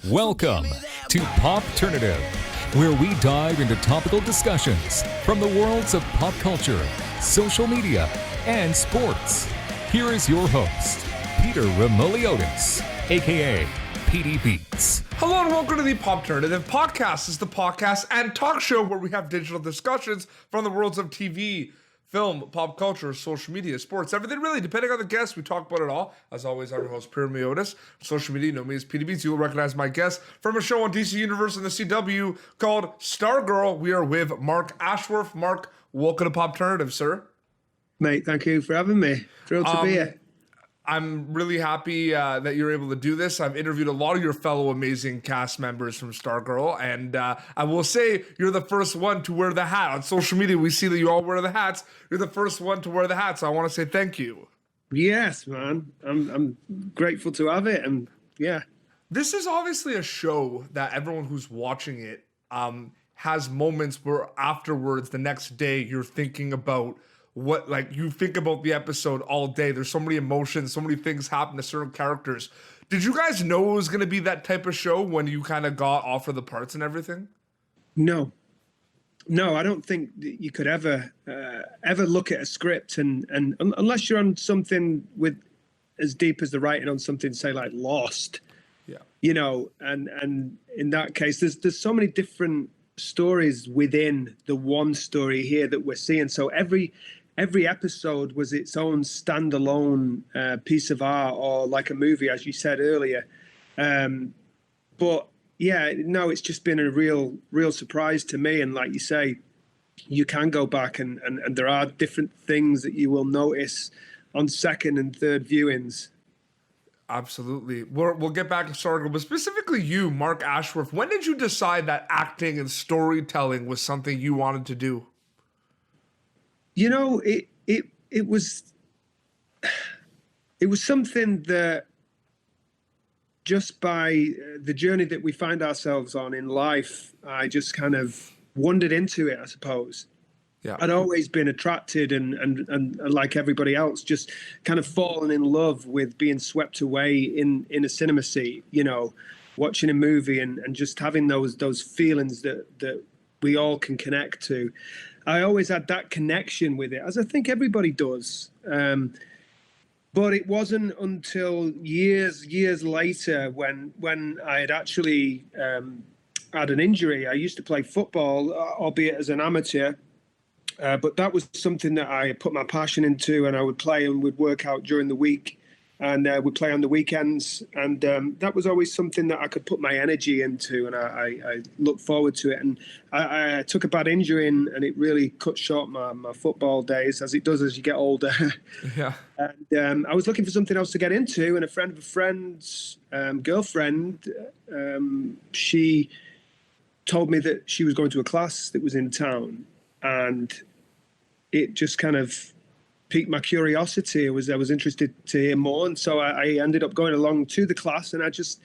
Welcome to Popternative, where we dive into topical discussions from the worlds of pop culture, social media, and sports. Here is your host, Peter Remoliotis, aka PD Beats. Hello and welcome to the Popternative podcast. This is the podcast and talk show where we have digital discussions from the worlds of TV, film, pop culture, social media, sports, everything really. Depending on the guest, we talk about it all. As always, I'm your host, Peter Remoliotis. Social media, you know me as PD Beats. You will recognize my guest from a show on DC Universe and the CW called Stargirl. We are with Mark Ashworth. Mark, welcome to Popternative, sir. Mate, thank you for having me. Thrilled to be here. I'm really happy that you're able to do this. I've interviewed a lot of your fellow amazing cast members from Stargirl, and I will say you're the first one to wear the hat. On social media, we see that you all wear the hats. You're the first one to wear the hat, so I want to say thank you. Yes, man. I'm grateful to have it, and yeah. This is obviously a show that everyone who's watching it has moments where afterwards, the next day, you're thinking about what, like, you think about the episode all day. There's so many emotions, so many things happen to certain characters. Did you guys know it was going to be that type of show when you kind of got offered the parts and everything? No, I don't think that you could ever look at a script and unless you're on something with as deep as the writing on something, say like Lost, yeah, you know, and in that case, there's so many different stories within the one story here that we're seeing. So every episode was its own standalone piece of art, or like a movie, as you said earlier. But yeah, no, it's just been a real surprise to me. And like you say, you can go back and there are different things that you will notice on second and third viewings. Absolutely. We'll get back to Stargirl, but specifically you, Mark Ashworth, when did you decide that acting and storytelling was something you wanted to do? You know, it was something that just by the journey that we find ourselves on in life, I just kind of wandered into it, I suppose. Yeah. I'd always been attracted and like everybody else, just kind of fallen in love with being swept away in a cinema seat, you know, watching a movie and just having those feelings that we all can connect to. I always had that connection with it, as I think everybody does. But it wasn't until years later when I had actually had an injury. I used to play football, albeit as an amateur. But that was something that I put my passion into, and I would play and would work out during the week and would play on the weekends. And that was always something that I could put my energy into, and I looked forward to it. And I took a bad injury, and it really cut short my football days, as it does as you get older. Yeah. And I was looking for something else to get into, and a friend of a friend's girlfriend, she told me that she was going to a class that was in town. And it just kind of piqued my curiosity. I was interested to hear more, and so I ended up going along to the class, and I just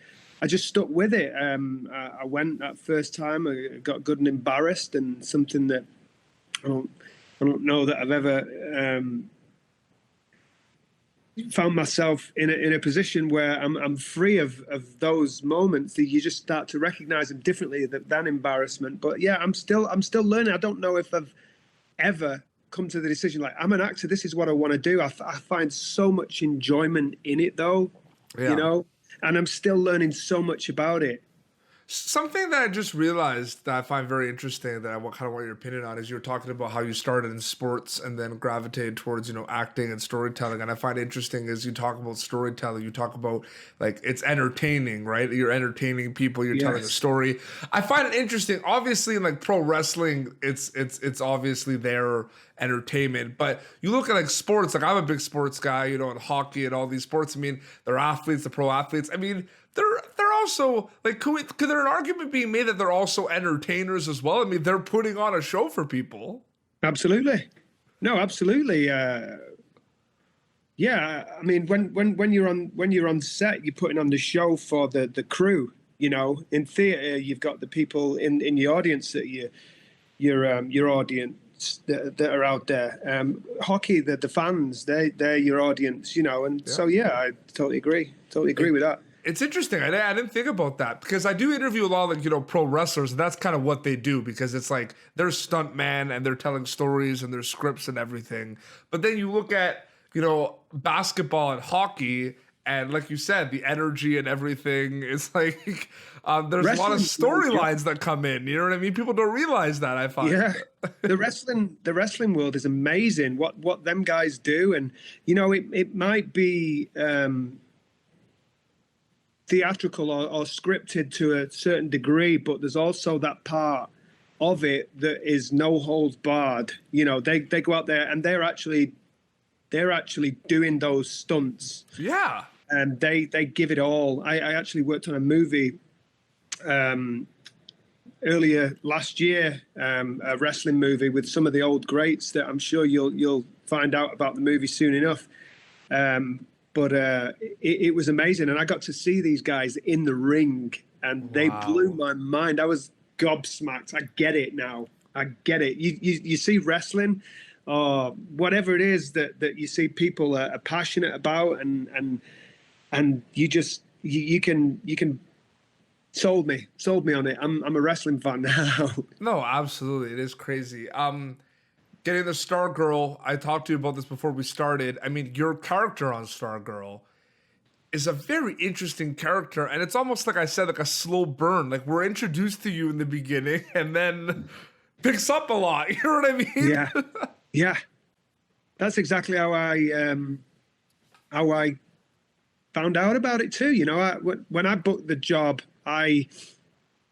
stuck with it. I went that first time. I got good and embarrassed, and something that I don't know that I've ever found myself in a position where I'm free of those moments that you just start to recognize them differently than embarrassment. But yeah, I'm still learning. I don't know if I've ever come to the decision like, I'm an actor, this is what I want to do. I find so much enjoyment in it though, Yeah. you know, and I'm still learning so much about it. Something that I just realized that I find very interesting that I kind of want your opinion on is you were talking about how you started in sports and then gravitated towards, you know, acting and storytelling. And I find interesting is you talk about storytelling, you talk about like it's entertaining, right? You're entertaining people, you're telling a story. I find it interesting. Obviously, in like pro wrestling, it's obviously their entertainment. But you look at like sports, like I'm a big sports guy, you know, in hockey and all these sports. I mean, they're athletes, the pro athletes. I mean, they're also like, could there an argument being made that they're also entertainers as well? I mean, they're putting on a show for people. Absolutely. No, absolutely. Yeah, I mean, when you're on set, you're putting on the show for the crew. You know, in theatre, you've got the people in your audience that your audience that are out there. Hockey, the fans, they're your audience. You know, and so yeah, I totally agree with that. It's interesting. I didn't think about that because I do interview a lot of, like, pro wrestlers, and that's kind of what they do because it's like they're stuntman and they're telling stories and there's scripts and everything. But then you look at, basketball and hockey, and like you said, the energy and everything is like there's a lot of storylines that come in. You know what I mean? People don't realize that, I find. Yeah, the wrestling world is amazing. What them guys do, and it might be theatrical or scripted to a certain degree, but there's also that part of it that is no holds barred. They go out there and they're actually doing those stunts. Yeah. And they give it all. I actually worked on a movie earlier last year, a wrestling movie with some of the old greats that I'm sure you'll find out about the movie soon enough. But it was amazing, and I got to see these guys in the ring, and they blew my mind. I was gobsmacked. I get it now. I get it. You see wrestling, or whatever it is that you see people are passionate about, and you can sold me on it. I'm a wrestling fan now. No, absolutely, it is crazy. Getting the Stargirl, I talked to you about this before we started. I mean, your character on Stargirl is a very interesting character, and it's almost like I said, like a slow burn. Like we're introduced to you in the beginning, and then picks up a lot. You know what I mean? Yeah. That's exactly how I found out about it too. When I booked the job, I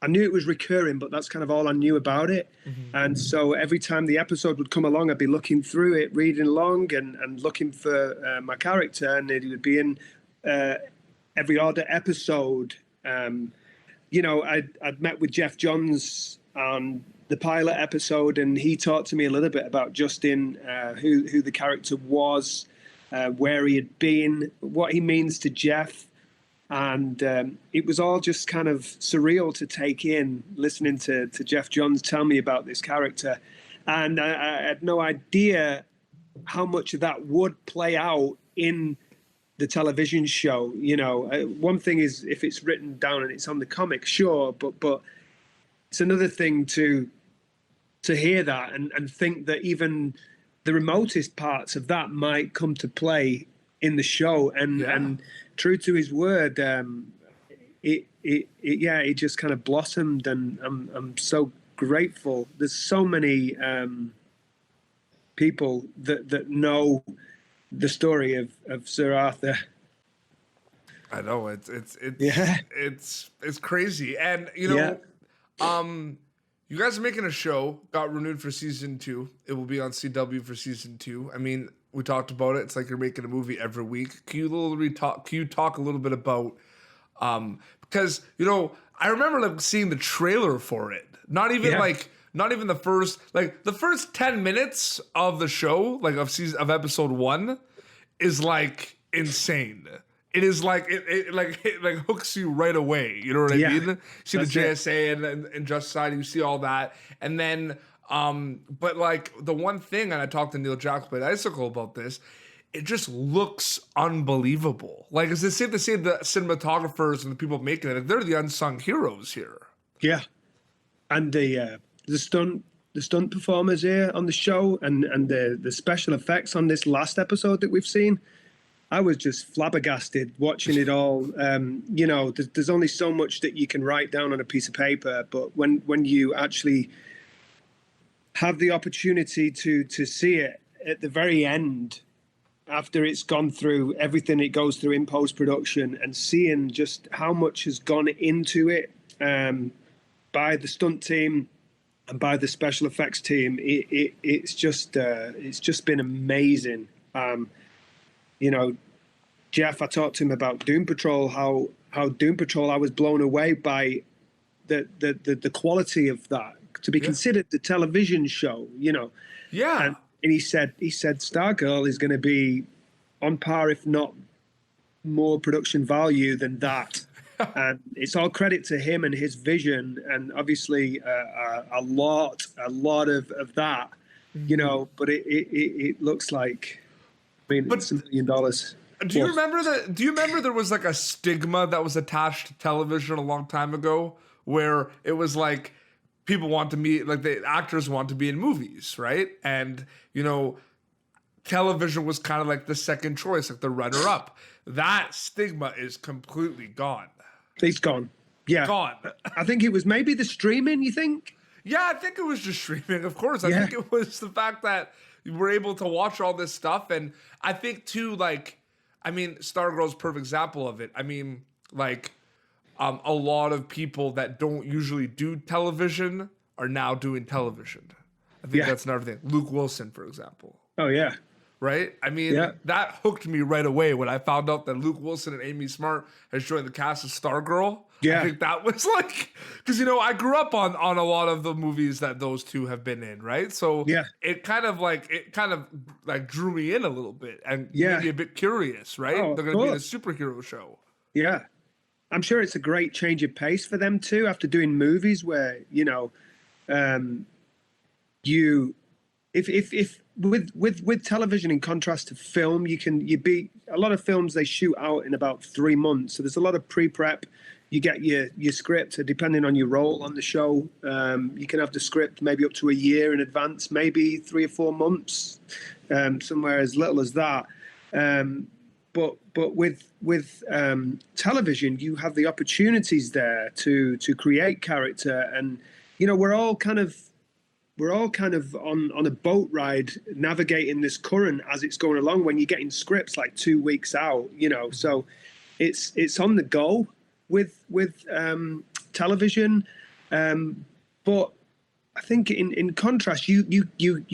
knew it was recurring, but that's kind of all I knew about it. Mm-hmm. And so every time the episode would come along, I'd be looking through it, reading along and looking for my character, and it would be in every other episode. I'd met with Jeff Johns on the pilot episode, and he talked to me a little bit about Justin, who the character was, where he had been, what he means to Jeff. And it was all just kind of surreal to take in, listening to Jeff Johns tell me about this character. And I had no idea how much of that would play out in the television show. One thing is if it's written down and it's on the comic, sure, but it's another thing to hear that and think that even the remotest parts of that might come to play in the show. And true to his word, it just kind of blossomed, and I'm so grateful. There's so many people that know the story of Sir Arthur. I know it's crazy, and you guys are making a show, got renewed for season 2. It will be on CW for season 2. I mean, we talked about it. It's like you're making a movie every week. Can you talk a little bit about because I remember seeing the trailer for it. Not even the first 10 minutes of the show, like of episode 1, is like insane. It is like it hooks you right away. You know what I mean? You see the JSA and Just Side, you see all that, and then but like the one thing, and I talked to Neil Jack played Icicle about this, it just looks unbelievable. Like, is it safe to say the cinematographers and the people making it, they're the unsung heroes here? Yeah, and the stunt performers here on the show, and the special effects on this last episode that we've seen. I was just flabbergasted watching it all. There's only so much that you can write down on a piece of paper, but when you actually have the opportunity to see it at the very end, after it's gone through everything it goes through in post-production, and seeing just how much has gone into it by the stunt team and by the special effects team, it's just been amazing. Jeff, I talked to him about Doom Patrol, how Doom Patrol, I was blown away by the quality of that, to be considered the television show, Yeah. And he said Stargirl is going to be on par, if not more production value than that. And it's all credit to him and his vision, and obviously a lot of that, but it looks like, it's $1 million. Do you remember that? Do you remember there was like a stigma that was attached to television a long time ago, where it was like people want to be like the actors want to be in movies, right? And television was kind of like the second choice, like the runner up. That stigma is completely gone. It's gone. Yeah, gone. I think it was maybe the streaming. You think? Yeah, I think it was just streaming. Of course, I think it was the fact that you were able to watch all this stuff, and I think too, like. I mean, Stargirl's a perfect example of it. I mean, like, a lot of people that don't usually do television are now doing television. I think that's another thing. Luke Wilson, for example. Oh, yeah. Right? I mean, that hooked me right away when I found out that Luke Wilson and Amy Smart has joined the cast of Stargirl. Yeah. I think that was like, because, I grew up on a lot of the movies that those two have been in, right? So it kind of drew me in a little bit and made me a bit curious, right? Oh, they're going to be in a superhero show. Yeah. I'm sure it's a great change of pace for them too, after doing movies where, if with television in contrast to film, a lot of films they shoot out in about 3 months. So there's a lot of pre-prep. You get your script, depending on your role on the show. You can have the script maybe up to a year in advance, maybe 3 or 4 months, somewhere as little as that. But with television, you have the opportunities there to create character, and we're all kind of on a boat ride navigating this current as it's going along. When you're getting scripts like 2 weeks out, so it's on the go with television, but I think in contrast, you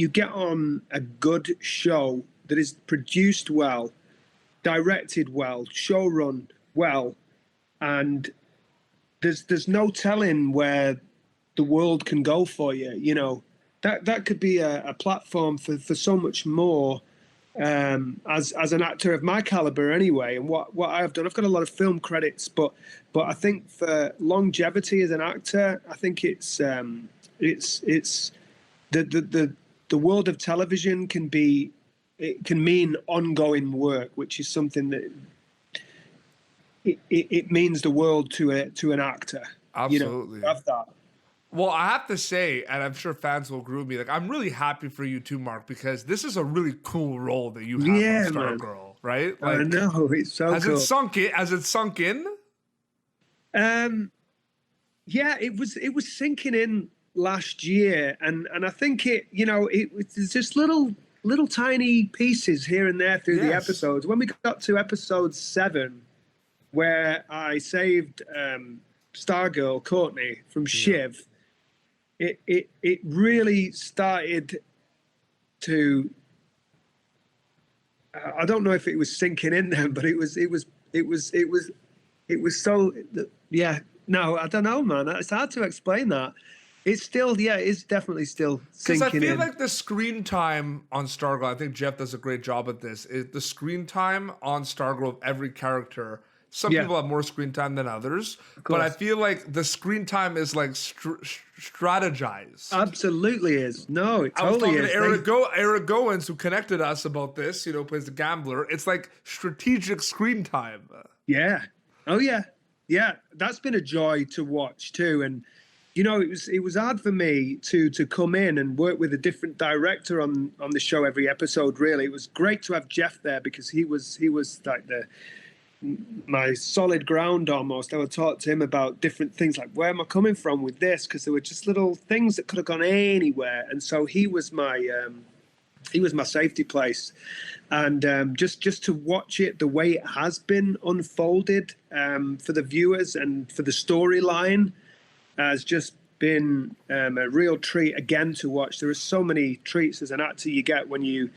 get on a good show that is produced well, directed well, show run well, and there's no telling where the world can go for you. That could be a platform for so much more. As an actor of my caliber anyway, and what I have done, I've got a lot of film credits, but I think for longevity as an actor, I think it's the world of television can mean ongoing work, which is something that it means the world to an actor. Absolutely. Have that. Well, I have to say, and I'm sure fans will agree with me, like, I'm really happy for you too, Mark, because this is a really cool role that you have on Stargirl, right? Like, I know, it's so cool. Has it sunk in? Yeah, it was sinking in last year, and I think it was just little tiny pieces here and there through the episodes. When we got to episode 7, where I saved Stargirl Courtney from Shiv, it really started to. I don't know if it was sinking in then, but it was so. Yeah, no, I don't know, man. It's hard to explain that. It's still, it's definitely still sinking in. Because I feel like the screen time on Stargirl, I think Jeff does a great job at this. The screen time on Stargirl of every character. Some people have more screen time than others, but I feel like the screen time is like strategized. Absolutely is. No, it totally is. I was talking to Eric Goins, who connected us about this, plays the gambler. It's like strategic screen time. Yeah. Oh, yeah. Yeah. That's been a joy to watch too. And, it was hard for me to come in and work with a different director on the show every episode, really. It was great to have Jeff there because he was like my solid ground almost. I would talk to him about different things, like where am I coming from with this, because there were just little things that could have gone anywhere, and so he was my safety place. And just to watch it the way it has been unfolded for the viewers and for the storyline has just been a real treat again to watch. There are so many treats as an actor you get when you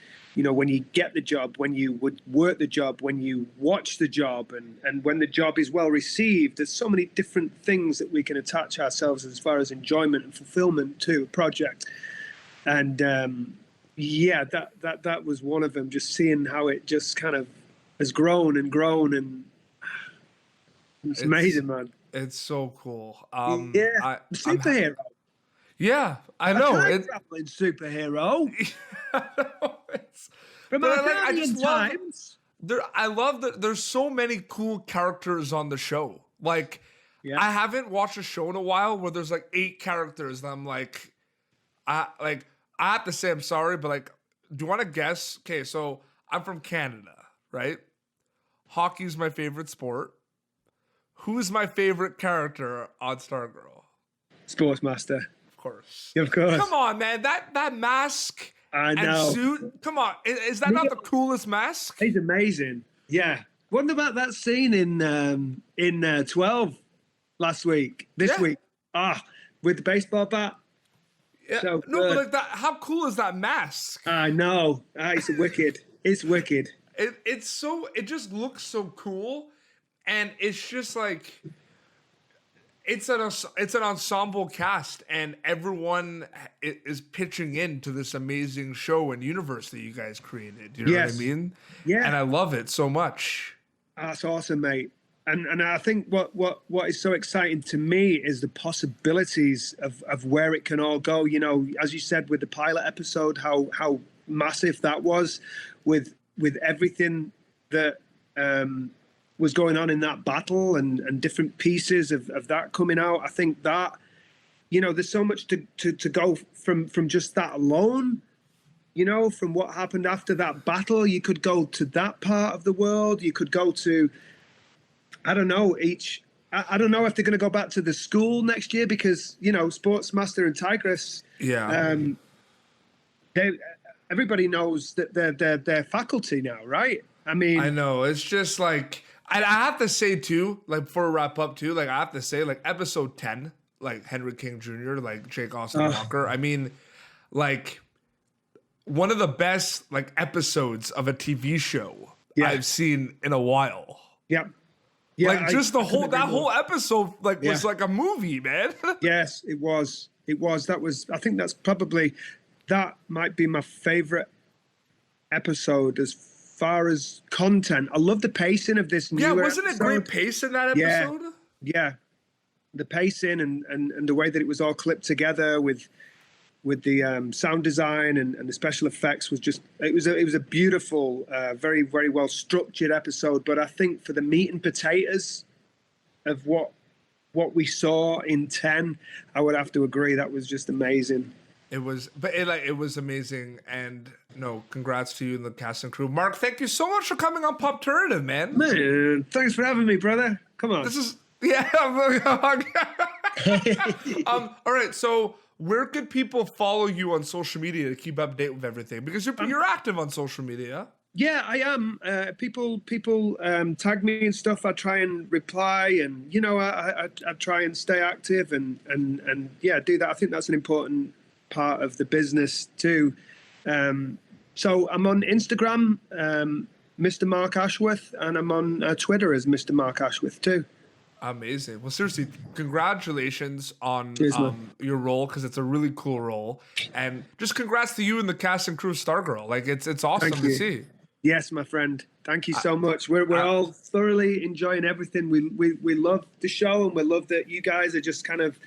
get the job, when you would work the job, when you watch the job, and when the job is well received. There's so many different things that we can attach ourselves as far as enjoyment and fulfillment to a project. And that was one of them, just seeing how it just kind of has grown and grown, and it's amazing, man. It's so cool. Superhero. I know. Traveling superhero. I know. From our times. I love that there's so many cool characters on the show. Like, Yeah. I haven't watched a show in a while where there's like 8 characters that I'm like, I have to say I'm sorry, but like, do you want to guess? Okay, so I'm from Canada, right? Hockey's my favorite sport. Who's my favorite character on Stargirl? Sportsmaster. Of course. Of course. Come on, man. That mask I know. and suit. Come on. Is that not the coolest mask? He's amazing. Yeah. What about that scene in 12 last week? This week? With the baseball bat. Yeah. So no, but good. like that. How cool is that mask? I know. It's wicked. It's wicked. It's so. It just looks so cool, and it's just like. It's an ensemble cast, and everyone is pitching into this amazing show and universe that you guys created. You know what I mean? Yeah. And I love it so much. That's awesome, mate. And I think what is so exciting to me is the possibilities of where it can all go. You know, as you said with the pilot episode, how massive that was with everything that was going on in that battle and different pieces of that coming out. I think that, you know, there's so much to go from just that alone. You know, from what happened after that battle, you could go to that part of the world. You could go to, I don't know, I don't know if they're going to go back to the school next year because, you know, Sportsmaster and Tigress, everybody knows that they're faculty now, right? I mean, I know. It's just like, I have to say too, like before we wrap up too, like I have to say, like episode 10, like Henry King Jr., like Jake Austin Walker. I mean, like one of the best like episodes of a TV show I've seen in a while. Yeah. Yeah, like just that whole episode was like a movie, man. Yes, it was. I think that might be my favorite episode as far as content. I love the pacing of this new Yeah, wasn't episode. it great pace in that episode? Yeah. The pacing and the way that it was all clipped together with the sound design and the special effects was just it was a beautiful, very, very well structured episode. But I think for the meat and potatoes of what we saw in 10, I would have to agree that was just amazing. It was amazing, and no, congrats to you and the cast and crew. Mark, thank you so much for coming on Popternative, man. Man, thanks for having me, brother. Come on. This is all right, so where could people follow you on social media to keep up to date with everything? Because you're active on social media. Yeah, I am. People tag me and stuff. I try and reply, and you know, I try and stay active and yeah, do that. I think that's an important part of the business too. So I'm on Instagram, Mr. Mark Ashworth, and I'm on Twitter as Mr. Mark Ashworth too. Amazing. Well, seriously, congratulations on your role, because it's a really cool role, and just congrats to you and the cast and crew of Stargirl. Like it's awesome to see. Yes, my friend. Thank you so much. We're all thoroughly enjoying everything. We love the show, and we love that you guys are just kind of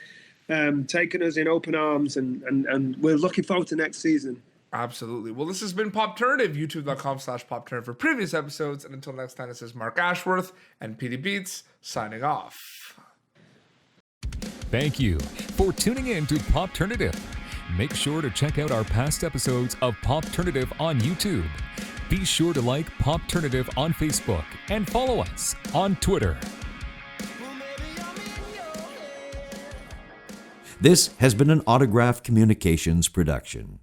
taking us in open arms, and we're looking forward to next season. Absolutely. Well, this has been Popternative, youtube.com/Popternative for previous episodes. And until next time, this is Mark Ashworth and PD Beats signing off. Thank you for tuning in to Popternative. Make sure to check out our past episodes of Popternative on YouTube. Be sure to like Popternative on Facebook and follow us on Twitter. This has been an Autograph Communications production.